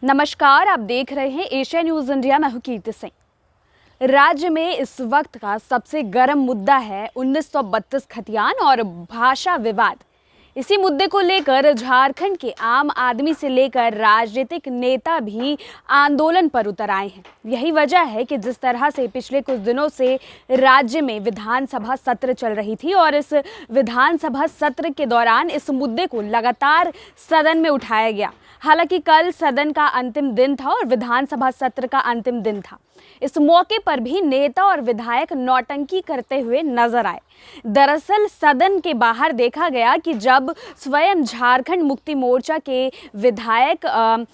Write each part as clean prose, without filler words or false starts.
नमस्कार, आप देख रहे हैं एशिया न्यूज़ इंडिया। मैं हूं कीर्ति सिंह। राज्य में इस वक्त का सबसे गर्म मुद्दा है 1932 खतियान और भाषा विवाद। इसी मुद्दे को लेकर झारखंड के आम आदमी से लेकर राजनीतिक नेता भी आंदोलन पर उतर आए हैं। यही वजह है कि जिस तरह से पिछले कुछ दिनों से राज्य में विधानसभा सत्र चल रही थी और इस विधानसभा सत्र के दौरान इस मुद्दे को लगातार सदन में उठाया गया। हालांकि कल सदन का अंतिम दिन था और विधानसभा सत्र का अंतिम दिन था। इस मौके पर भी नेता और विधायक नौटंकी करते हुए नजर आए। दरअसल सदन के बाहर देखा गया कि जब स्वयं झारखंड मुक्ति मोर्चा के विधायक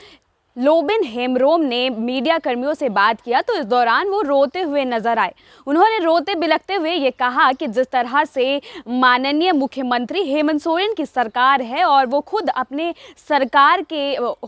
लोबिन हेम्ब्रोम ने मीडिया कर्मियों से बात किया तो इस दौरान वो रोते हुए नजर आए। उन्होंने रोते बिलखते हुए ये कहा कि जिस तरह से माननीय मुख्यमंत्री हेमंत सोरेन की सरकार है और वो खुद अपने सरकार के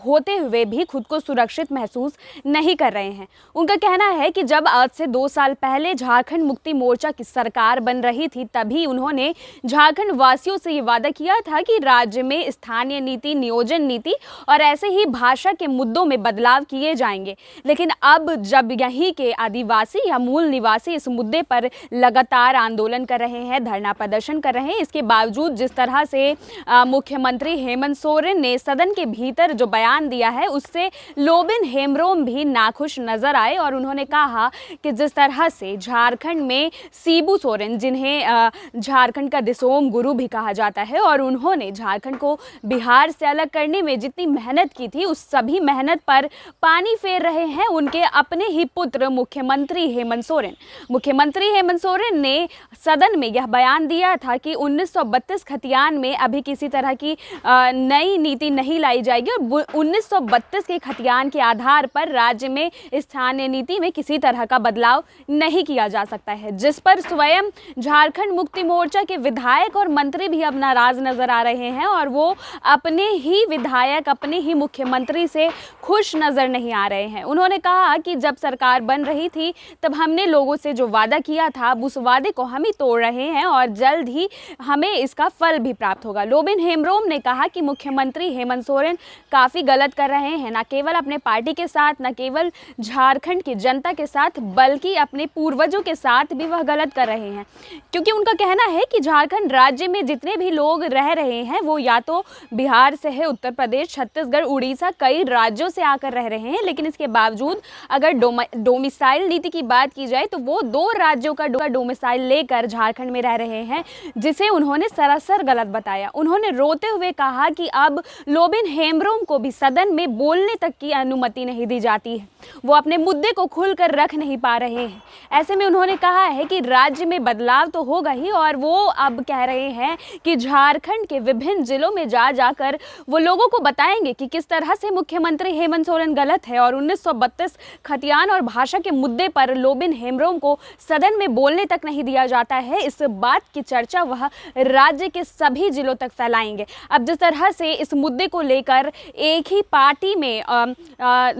होते हुए भी खुद को सुरक्षित महसूस नहीं कर रहे हैं। उनका कहना है कि जब आज से 2 साल पहले झारखंड मुक्ति मोर्चा की सरकार बन रही थी तभी उन्होंने झारखंड वासियों से ये वादा किया था कि राज्य में स्थानीय नीति, नियोजन नीति और ऐसे ही भाषा के मुद्दों में बदलाव किए जाएंगे। लेकिन अब जब यहीं के आदिवासी या मूल निवासी इस मुद्दे पर लगातार आंदोलन कर रहे हैं, धरना प्रदर्शन कर रहे हैं, इसके बावजूद जिस तरह से मुख्यमंत्री हेमंत सोरेन ने सदन के भीतर जो बयान दिया है उससे लोबिन हेम्ब्रोम भी नाखुश नजर आए और उन्होंने कहा कि जिस तरह से झारखंड में शिबू सोरेन, जिन्हें झारखंड का दिसोम गुरु भी कहा जाता है, और उन्होंने झारखंड को बिहार से अलग करने में जितनी मेहनत की थी उस सभी मेहनत पर पानी फेर रहे हैं उनके अपने ही पुत्र मुख्यमंत्री हेमंत सोरेन। मुख्यमंत्री हेमंत सोरेन ने सदन में यह बयान दिया था कि 1932 खतियान में अभी किसी तरह की नई नीति नहीं लाई जाएगी और 1932 के खतियान के आधार पर राज्य में स्थानीय नीति में किसी तरह का बदलाव नहीं किया जा सकता है, जिस पर स्वयं झारखंड मुक्ति मोर्चा के विधायक और मंत्री भी अब नाराज नजर आ रहे हैं और वो अपने ही विधायक, अपने ही मुख्यमंत्री से खुश नजर नहीं आ रहे हैं। उन्होंने कहा कि जब सरकार बन रही थी तब हमने लोगों से जो वादा किया था उस वादे को हम ही तोड़ रहे हैं और जल्द ही हमें इसका फल भी प्राप्त होगा। लोबिन हेम्ब्रोम ने कहा कि मुख्यमंत्री हेमंत सोरेन काफ़ी गलत कर रहे हैं, न केवल अपने पार्टी के साथ, न केवल झारखंड की जनता के साथ, बल्कि अपने पूर्वजों के साथ भी वह गलत कर रहे हैं। क्योंकि उनका कहना है कि झारखंड राज्य में जितने भी लोग रह रहे हैं वो या तो बिहार से है, उत्तर प्रदेश, छत्तीसगढ़, उड़ीसा, कई राज्यों से आकर रह रहे हैं, लेकिन इसके बावजूद अगर डोमिसाइल नीति की बात की जाए तो वो 2 राज्यों का डोमिसाइल लेकर झारखंड में रह रहे हैं, जिसे उन्होंने सरासर गलत बताया। उन्होंने रोते हुए कहा कि अब लोबिन हेम्ब्रोम को भी सदन में बोलने तक की अनुमति नहीं दी जाती है, वो अपने मुद्दे को खुलकर रख नहीं पा रहे हैं। ऐसे में उन्होंने कहा है कि राज्य में बदलाव तो होगा ही और वो अब कह रहे हैं कि झारखंड के विभिन्न जिलों में जाकर वो लोगों को बताएंगे कि किस तरह से मुख्यमंत्री हेमंत सोरेन गलत है और 1932 खतियान और भाषा के मुद्दे पर लोबिन हेम्ब्रोम को सदन में बोलने तक नहीं दिया जाता है। इस बात की चर्चा वह राज्य के सभी जिलों तक फैलाएंगे। अब जिस तरह से इस मुद्दे को लेकर एक ही पार्टी में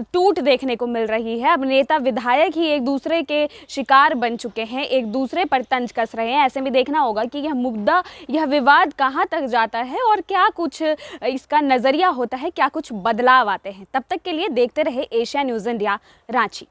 टूट देखने को मिल रही है, अब नेता विधायक ही एक दूसरे के शिकार बन चुके हैं, एक दूसरे पर तंज कस रहे हैं। ऐसे में देखना होगा कि यह मुद्दा, यह विवाद कहां तक जाता है और क्या कुछ इसका नजरिया होता है, क्या कुछ बदलाव आते हैं। तब तक के लिए देखते रहे एशिया न्यूज़ इंडिया रांची।